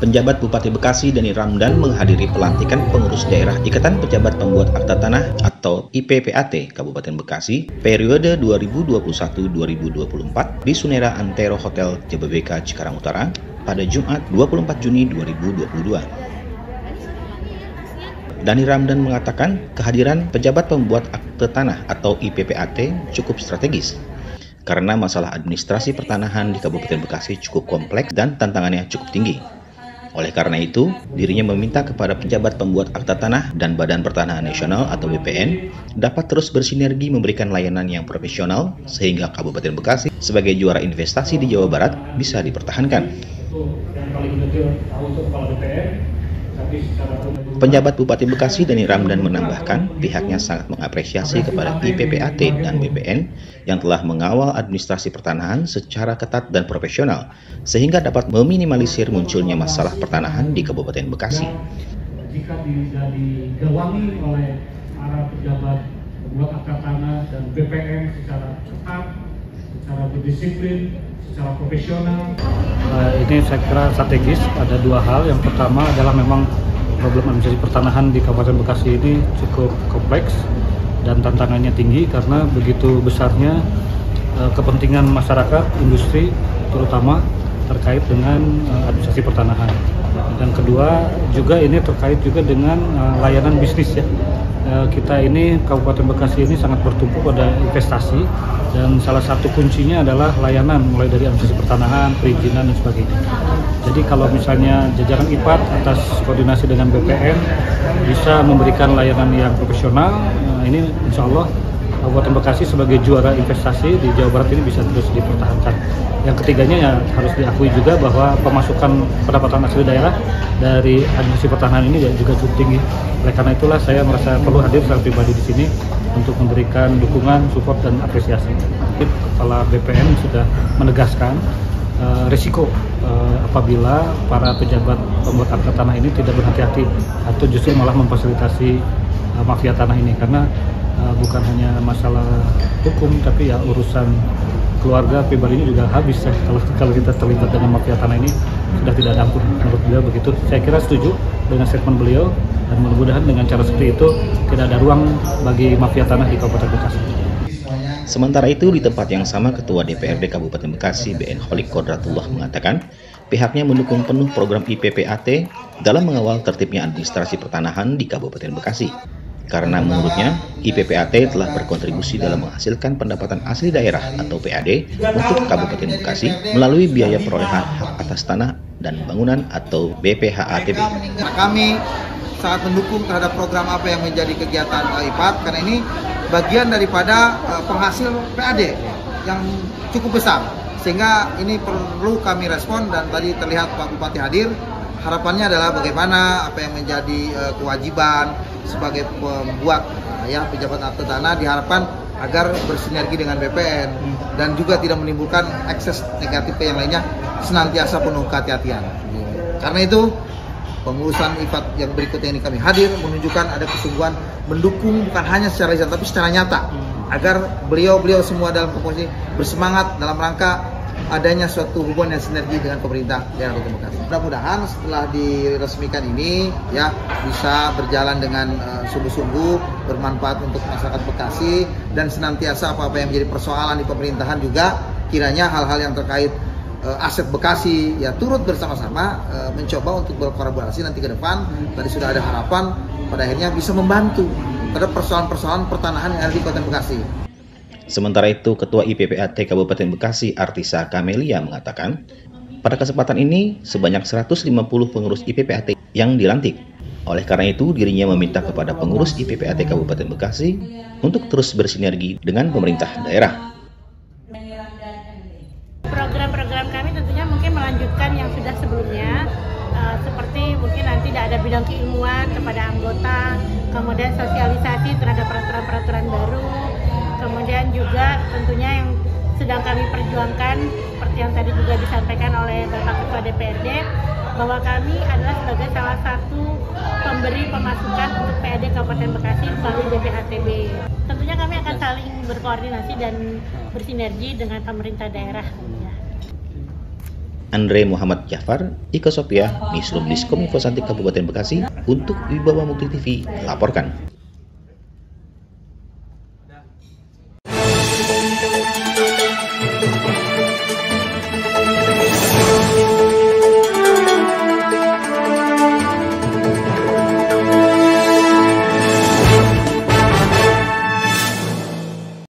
Penjabat Bupati Bekasi Dani Ramdan menghadiri pelantikan pengurus daerah Ikatan Pejabat Pembuat Akta Tanah atau IPPAT Kabupaten Bekasi periode 2021-2024 di Sunera Antero Hotel JBBK Cikarang Utara pada Jumat 24 Juni 2022. Dani Ramdan mengatakan kehadiran Pejabat Pembuat Akta Tanah atau IPPAT cukup strategis karena masalah administrasi pertanahan di Kabupaten Bekasi cukup kompleks dan tantangannya cukup tinggi. Oleh karena itu, dirinya meminta kepada pejabat pembuat akta tanah dan Badan Pertanahan Nasional atau BPN dapat terus bersinergi memberikan layanan yang profesional sehingga Kabupaten Bekasi sebagai juara investasi di Jawa Barat bisa dipertahankan. Penjabat Bupati Bekasi Dani Ramdan menambahkan pihaknya sangat mengapresiasi kepada IPPAT dan BPN yang telah mengawal administrasi pertanahan secara ketat dan profesional sehingga dapat meminimalisir munculnya masalah pertanahan di Kabupaten Bekasi. Jika digawangi oleh para pejabat pembuat akta tanah dan BPN secara ketat, secara berdisiplin, secara profesional. Ini saya kira strategis, ada dua hal. Yang pertama adalah memang problem administrasi pertanahan di Kabupaten Bekasi ini cukup kompleks dan tantangannya tinggi karena begitu besarnya kepentingan masyarakat, industri terutama terkait dengan administrasi pertanahan. Dan kedua juga ini terkait juga dengan layanan bisnis ya. Kita ini Kabupaten Bekasi ini sangat bertumpu pada investasi dan salah satu kuncinya adalah layanan mulai dari administrasi pertanahan, perizinan dan sebagainya. Jadi kalau misalnya jajaran IPAT atas koordinasi dengan BPN bisa memberikan layanan yang profesional, ini insya Allah Kabupaten Bekasi sebagai juara investasi di Jawa Barat ini bisa terus dipertahankan. Yang ketiganya ya harus diakui juga bahwa pemasukan pendapatan asli daerah dari administrasi pertanahan ini juga cukup tinggi. Oleh karena itulah saya merasa perlu hadir secara pribadi di sini untuk memberikan dukungan, support dan apresiasi. Kepala BPN sudah menegaskan risiko apabila para pejabat pembuat akta tanah ini tidak berhati-hati atau justru malah memfasilitasi mafia tanah ini karena bukan hanya masalah hukum tapi ya urusan keluarga pribadi ini juga habis ya kalau kita terlibat dengan mafia tanah ini sudah tidak ada ampun menurut beliau begitu. Saya kira setuju dengan statement beliau dan mudah-mudahan dengan cara seperti itu tidak ada ruang bagi mafia tanah di Kabupaten Bekasi. Sementara itu di tempat yang sama Ketua DPRD Kabupaten Bekasi BN Kholik Kodratullah mengatakan pihaknya mendukung penuh program IPPAT dalam mengawal tertibnya administrasi pertanahan di Kabupaten Bekasi. Karena menurutnya, IPPAT telah berkontribusi dalam menghasilkan pendapatan asli daerah atau PAD untuk Kabupaten Bekasi melalui biaya perolehan hak atas tanah dan bangunan atau BPHATB. Kami sangat mendukung terhadap program apa yang menjadi kegiatan IPAT karena ini bagian daripada penghasil PAD yang cukup besar. Sehingga ini perlu kami respon dan tadi terlihat Pak Bupati hadir. Harapannya adalah bagaimana apa yang menjadi kewajiban sebagai pembuat pejabat akta tanah diharapkan agar bersinergi dengan BPN dan juga tidak menimbulkan ekses negatif yang lainnya, senantiasa penuh kehati-hatian. Karena itu pengurusan IPAT yang berikutnya ini kami hadir menunjukkan ada kesungguhan mendukung bukan hanya secara lisan tapi secara nyata agar beliau-beliau semua dalam komposisi bersemangat dalam rangka adanya suatu hubungan yang sinergi dengan pemerintah daerah Kabupaten Bekasi. Mudah-mudahan setelah diresmikan ini ya bisa berjalan dengan sungguh-sungguh, bermanfaat untuk masyarakat Bekasi dan senantiasa apa-apa yang menjadi persoalan di pemerintahan juga kiranya hal-hal yang terkait aset Bekasi ya turut bersama-sama mencoba untuk berkolaborasi nanti ke depan. Tadi sudah ada harapan pada akhirnya bisa membantu terhadap persoalan-persoalan pertanahan yang ada di Kabupaten Bekasi. Sementara itu, Ketua IPPAT Kabupaten Bekasi Artisa Kamelia mengatakan, pada kesempatan ini sebanyak 150 pengurus IPPAT yang dilantik. Oleh karena itu, dirinya meminta kepada pengurus IPPAT Kabupaten Bekasi untuk terus bersinergi dengan pemerintah daerah. Program-program kami tentunya mungkin melanjutkan yang sudah sebelumnya, seperti mungkin nanti tidak ada bidang keilmuan kepada anggota, kemudian sosialisasi terhadap peraturan-peraturan baru, kemudian juga tentunya yang sedang kami perjuangkan seperti yang tadi juga disampaikan oleh Bapak Ketua DPRD bahwa kami adalah sebagai salah satu pemberi pemasukan untuk PAD Kabupaten Bekasi melalui BPHTB. Tentunya kami akan saling berkoordinasi dan bersinergi dengan pemerintah daerah. Andre Muhammad Jafar, Ika Sofia, Newsroom Diskominfo Santik Kabupaten Bekasi, untuk Wibawa Mukti TV, laporkan.